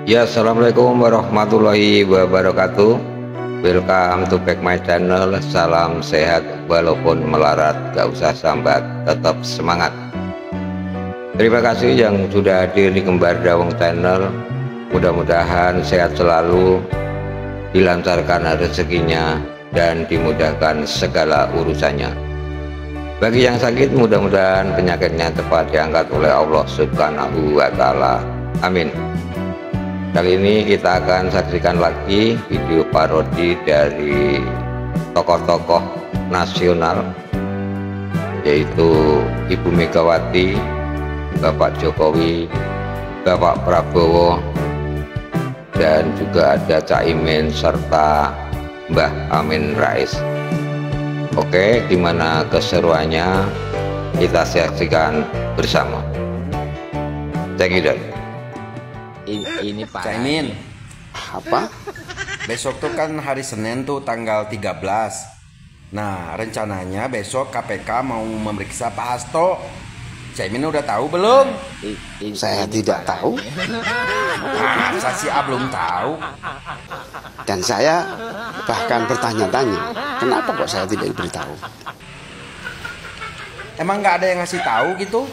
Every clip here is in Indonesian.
Ya, assalamualaikum warahmatullahi wabarakatuh. Welcome to back my channel. Salam sehat walaupun melarat, gak usah sambat, tetap semangat. Terima kasih yang sudah hadir di Kembar Dawung channel. Mudah-mudahan sehat selalu, dilancarkan rezekinya, dan dimudahkan segala urusannya. Bagi yang sakit, mudah-mudahan penyakitnya cepat diangkat oleh Allah Subhanahu wa Ta'ala. Amin. Kali ini kita akan saksikan lagi video parodi dari tokoh-tokoh nasional, yaitu Ibu Megawati, Bapak Jokowi, Bapak Prabowo, dan juga ada Caimin serta Mbah Amin Rais. Oke, gimana keseruannya? Kita saksikan bersama. Check it out. Ini Pak Caimin. Apa? Besok tuh kan hari Senin tuh tanggal 13. Nah, rencananya besok KPK mau memeriksa Pak Hasto. Caimin udah tahu belum? Saya tidak tahu. Masa sih belum tahu? Dan saya bahkan bertanya-tanya, kenapa kok saya tidak diberitahu? Emang nggak ada yang ngasih tahu gitu?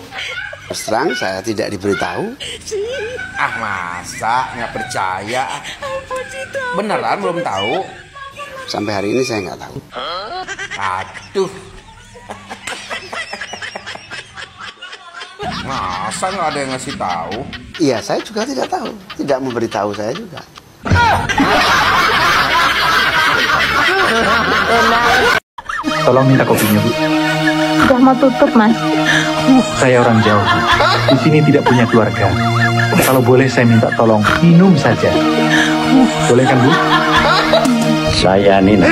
Terus terang saya tidak diberitahu. Masa nggak percaya? Beneran belum tahu? Sampai hari ini saya nggak tahu. Aduh. Masa nggak ada yang ngasih tahu? Iya, saya juga tidak tahu. Tidak memberitahu saya juga. Tolong minta kopinya, Bu. Sudah mau tutup, Mas. Saya orang jauh. Di sini tidak punya keluarga. Kalau boleh saya minta tolong minum saja. Boleh kan, Bu? Saya Nina.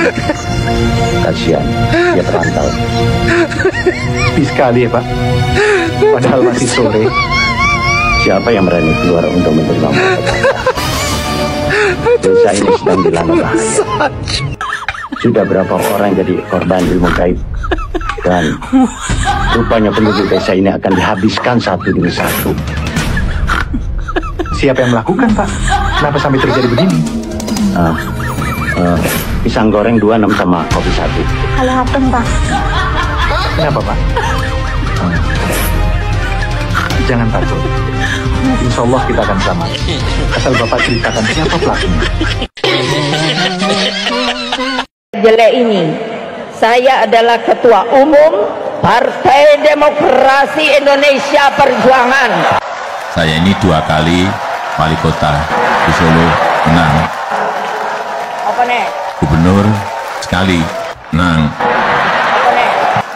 Kasihan, dia perantau. Sepi sekali ya, Pak. Padahal masih sore. Siapa yang berani keluar untuk menerima mereka? Desa ini sedang dilanda bahaya. Sudah berapa orang jadi korban ilmu gaib. Dan rupanya penduduk desa ini akan dihabiskan satu demi satu. Siapa yang melakukan, Pak? Kenapa sampai terjadi begini? Pisang goreng 2, 6 sama kopi 1. Kalau hatem, Pak. Kenapa, Pak? Jangan takut. Insya Allah kita akan selamat. Asal Bapak ceritakan siapa pelakunya. Jelek ini, saya adalah Ketua Umum Partai Demokrasi Indonesia Perjuangan. Saya ini 2 kali wali kota di Solo, menang. Apa nih? Gubernur sekali, menang. Apa nih?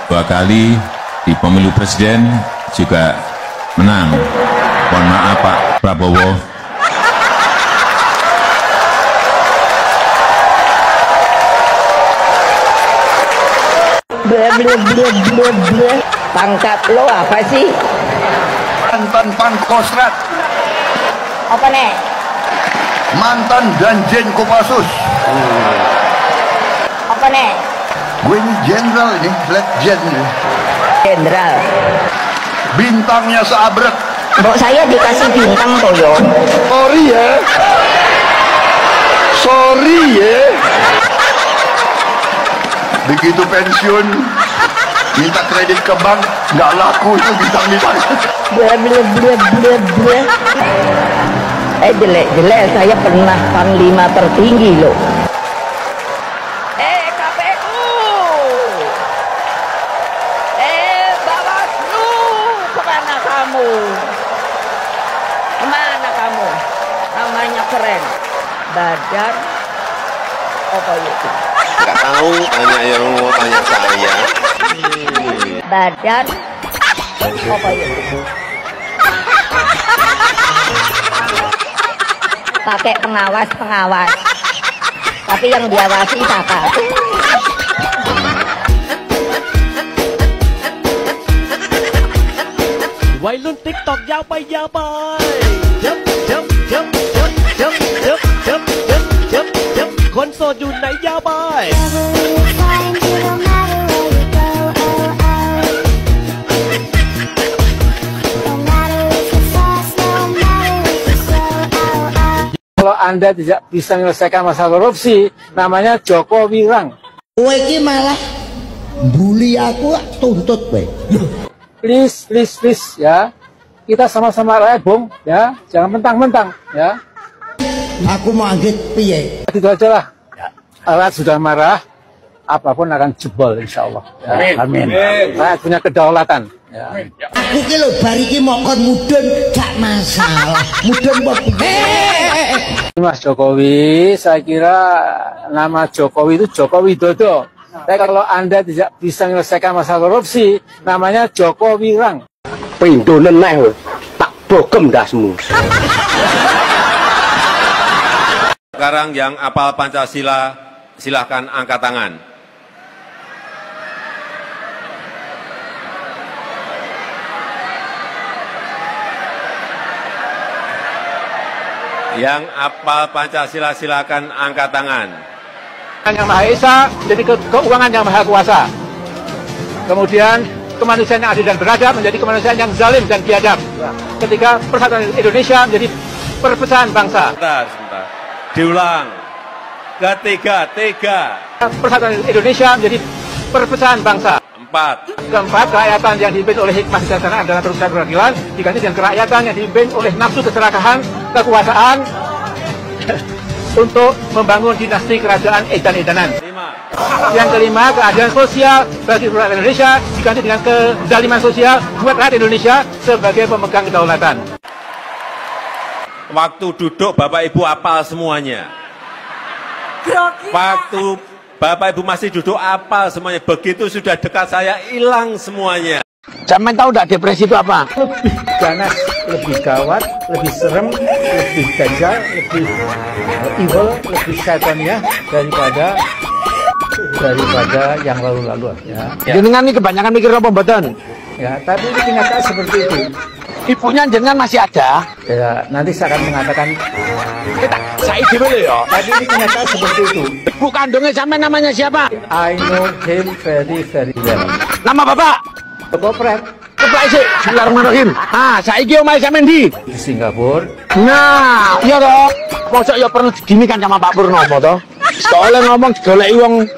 2 kali di pemilu presiden juga menang. Mohon maaf Pak Prabowo. Ble. Pangkat lo apa sih? Mantan Pangkostrat. Apa nih? Mantan Danjen Kopassus. Apa nih? Gue ini jenderal ini, legend ini. Jenderal. Bintangnya seabrek. Mbok saya dikasih bintang toh yo. Sorry ya. Begitu pensiun, minta kredit ke bank, nggak laku itu bintang-bintang. Ble. Jelek, saya pernah panglima tertinggi loh. KPU. Bawaslu, kemana kamu? Kemana kamu? Namanya keren. Badan apa itu? Nggak tahu, tanya yang mau tanya saya. Badan apa itu? Pakai pengawas, tapi yang diawasi siapa? Wailun TikTok ยาวไปคนโสดอยู่ไหนยาวไป kalau Anda tidak bisa menyelesaikan masalah korupsi, namanya Joko Wirang. Kowe iki malah bully aku, tuntut kowe. Please ya. Kita sama-sama rakyat, Bung, ya. Jangan mentang-mentang, ya. Aku mau anggit piye? Itu aja lah. Rakyat sudah marah, apapun akan jebol insya Allah. Ya. Amin. Rakyat punya kedaulatan. Ya. Aku ki lho bar iki mokon mudun gak masalah. Mudun kok Mas Jokowi, saya kira nama Jokowi itu Joko Widodo. Tapi kalau Anda tidak bisa menyelesaikan masalah korupsi, namanya Joko Wirang. Pindo neneh tak bogem dasmu. Sekarang yang apal Pancasila, silahkan angkat tangan. Yang apal Pancasila, silahkan angkat tangan. Yang Maha Esa menjadi keuangan yang Maha Kuasa. Kemudian kemanusiaan yang adil dan beradab menjadi kemanusiaan yang zalim dan biadab. Ketika persatuan Indonesia menjadi perpecahan bangsa. Sebentar. Diulang. Ketiga. Persatuan Indonesia menjadi perpecahan bangsa. 4. Keempat, kerakyatan yang dipimpin oleh hikmah kebijaksanaan dan kerusakan keadilan diganti dengan kerakyatan yang dipimpin oleh nafsu keserakahan, kekuasaan untuk membangun dinasti kerajaan edan-edanan. 5. Yang kelima, keadilan sosial bagi rakyat Indonesia diganti dengan kezaliman sosial buat rakyat Indonesia sebagai pemegang kedaulatan. Waktu duduk Bapak Ibu apal semuanya. Waktu Bapak Ibu masih duduk apal semuanya. Begitu sudah dekat saya hilang semuanya. Zaman tahu enggak depresi itu apa? Lebih ganas, lebih gawat, lebih serem, lebih dajjal, lebih evil, lebih setannya daripada yang lalu-lalu ya. Jenengan ini kebanyakan mikir apa mboten? Ya, tapi ini kenyataan seperti itu. Ibunya jenengan masih ada? Ya, nanti saya akan mengatakan Saya dulu ya. tapi ini kenyataan seperti itu. Ibu kandungnya sampai namanya siapa? I know him very well. Nama bapak? Kopret Keplak sih. Bismillahirrahmanirrahim. Saiki omahe sampean ndi? di Singapura. Nah, iya toh. Mosok ya perlu diginikan sama Pak Purnomo toh. Soalnya ngomong digoleki wong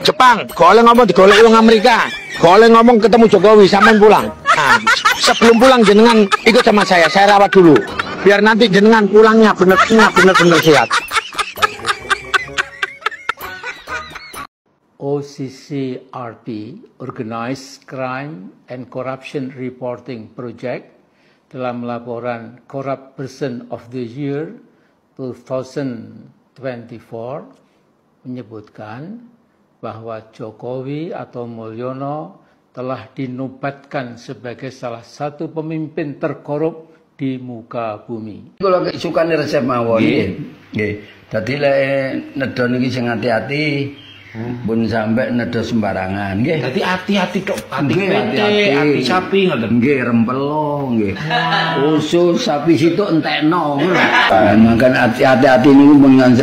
Jepang, golek ngomong digoleki wong Amerika, golek ngomong ketemu Jokowi sampean pulang. Nah, sebelum pulang jenengan ikut sama saya rawat dulu. Biar nanti jenengan pulangnya bener-bener sehat. OCCRP, Organized Crime and Corruption Reporting Project, dalam laporan Corrupt Person of the Year 2024 menyebutkan bahwa Jokowi atau Mulyono telah dinobatkan sebagai salah satu pemimpin terkorup di muka bumi. Kalau suka resep mawon nggih. Dadi lek nedon iki sing hati-hati. Pun sampai nedo sembarangan nggih. Dadi hati-hati tok, hati hati sapi ngoten. Nggih rempelo nggih. Usus sapi situ entekno. Makan hati-hati niku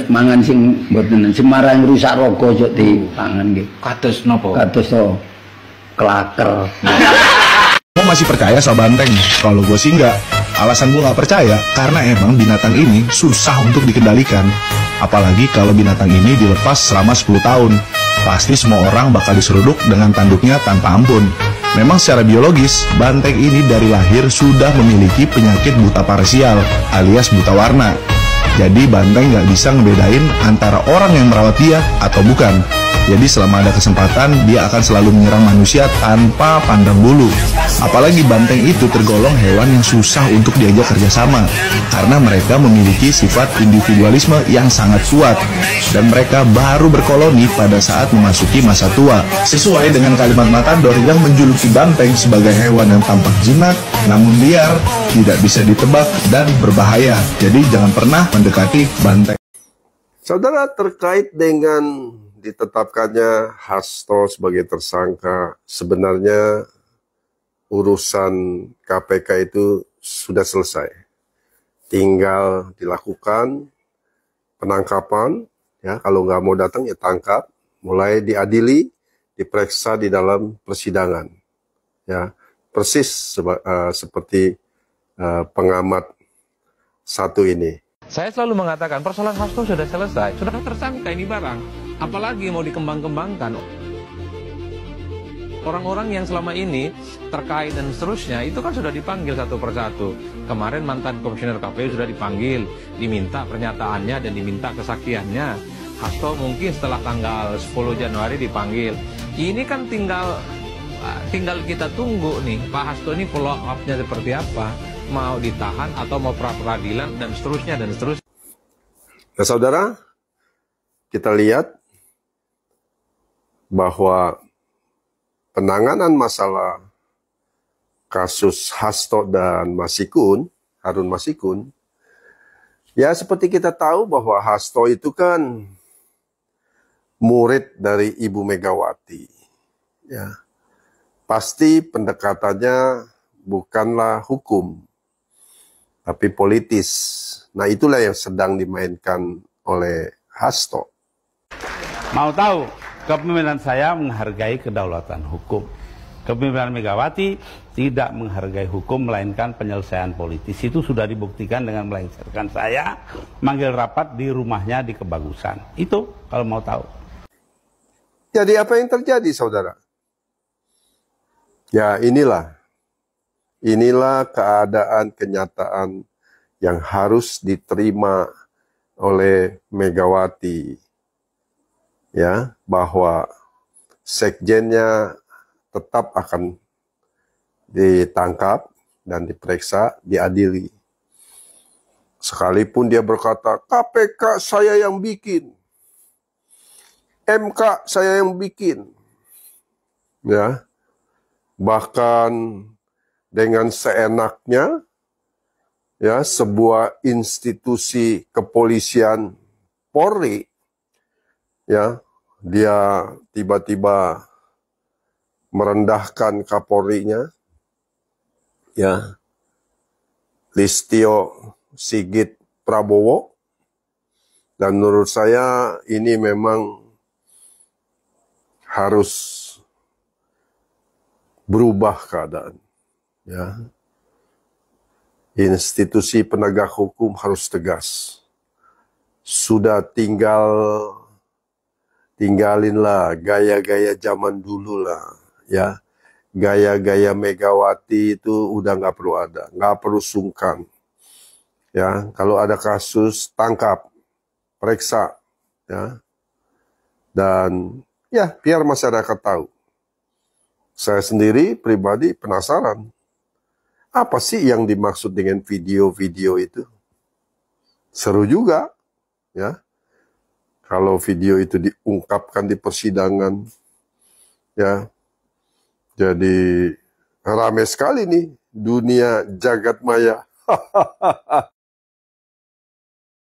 mangan sing mboten semarang rusak raga aja dipangan nggih. Kados napa? Kados to kelaker. Gue masih percaya sama banteng? Kalau gue sih enggak. Alasan gue nggak percaya karena emang binatang ini susah untuk dikendalikan. Apalagi kalau binatang ini dilepas selama 10 tahun. Pasti semua orang bakal diseruduk dengan tanduknya tanpa ampun. Memang secara biologis, banteng ini dari lahir sudah memiliki penyakit buta parsial alias buta warna. Jadi banteng nggak bisa ngebedain antara orang yang merawat dia atau bukan. Jadi selama ada kesempatan, dia akan selalu menyerang manusia tanpa pandang bulu. Apalagi banteng itu tergolong hewan yang susah untuk diajak kerjasama, karena mereka memiliki sifat individualisme yang sangat kuat, dan mereka baru berkoloni pada saat memasuki masa tua. Sesuai dengan kalimat Matador yang menjuluki banteng sebagai hewan yang tampak jinak, namun liar, tidak bisa ditebak, dan berbahaya. Jadi jangan pernah mendekati banteng. Saudara, terkait dengan ditetapkannya Hasto sebagai tersangka, sebenarnya urusan KPK itu sudah selesai. Tinggal dilakukan penangkapan, ya kalau nggak mau datang ya tangkap, mulai diadili, diperiksa di dalam persidangan, ya persis seperti pengamat satu ini. Saya selalu mengatakan persoalan Hasto sudah selesai, sudah tersangka ini barang, apalagi mau dikembang-kembangkan. Orang-orang yang selama ini terkait dan seterusnya itu kan sudah dipanggil satu persatu. Kemarin mantan komisioner KPU sudah dipanggil, diminta pernyataannya dan diminta kesaksiannya. Hasto mungkin setelah tanggal 10 Januari dipanggil. Ini kan tinggal kita tunggu nih, Pak Hasto ini follow up-nya seperti apa, mau ditahan atau mau pra-peradilan dan seterusnya dan seterusnya. Nah saudara, kita lihat bahwa penanganan masalah kasus Hasto dan Harun Masiku, ya seperti kita tahu bahwa Hasto itu kan murid dari Ibu Megawati. Ya, pasti pendekatannya bukanlah hukum, tapi politis. Nah itulah yang sedang dimainkan oleh Hasto. Mau tahu? Kepemimpinan saya menghargai kedaulatan hukum. Kepemimpinan Megawati tidak menghargai hukum, melainkan penyelesaian politis. Itu sudah dibuktikan dengan melengsarkan saya, manggil rapat di rumahnya di Kebagusan. Itu kalau mau tahu. Jadi apa yang terjadi, saudara? Ya inilah keadaan kenyataan yang harus diterima oleh Megawati. Ya, bahwa sekjennya tetap akan ditangkap dan diperiksa, diadili. Sekalipun dia berkata, KPK saya yang bikin, MK saya yang bikin. Ya, bahkan dengan seenaknya, ya, sebuah institusi kepolisian Polri, ya, dia tiba-tiba merendahkan Kapolrinya, ya, Listio Sigit Prabowo, dan menurut saya ini memang harus berubah keadaan, ya. Institusi penegak hukum harus tegas. Sudah tinggalinlah gaya-gaya zaman dulu lah, ya. Gaya-gaya Megawati itu udah nggak perlu ada, nggak perlu sungkan. Ya, kalau ada kasus tangkap, periksa, ya. Dan ya biar masyarakat tahu. Saya sendiri pribadi penasaran, apa sih yang dimaksud dengan video-video itu? Seru juga, ya. Kalau video itu diungkapkan di persidangan, ya, jadi ramai sekali nih dunia jagat maya.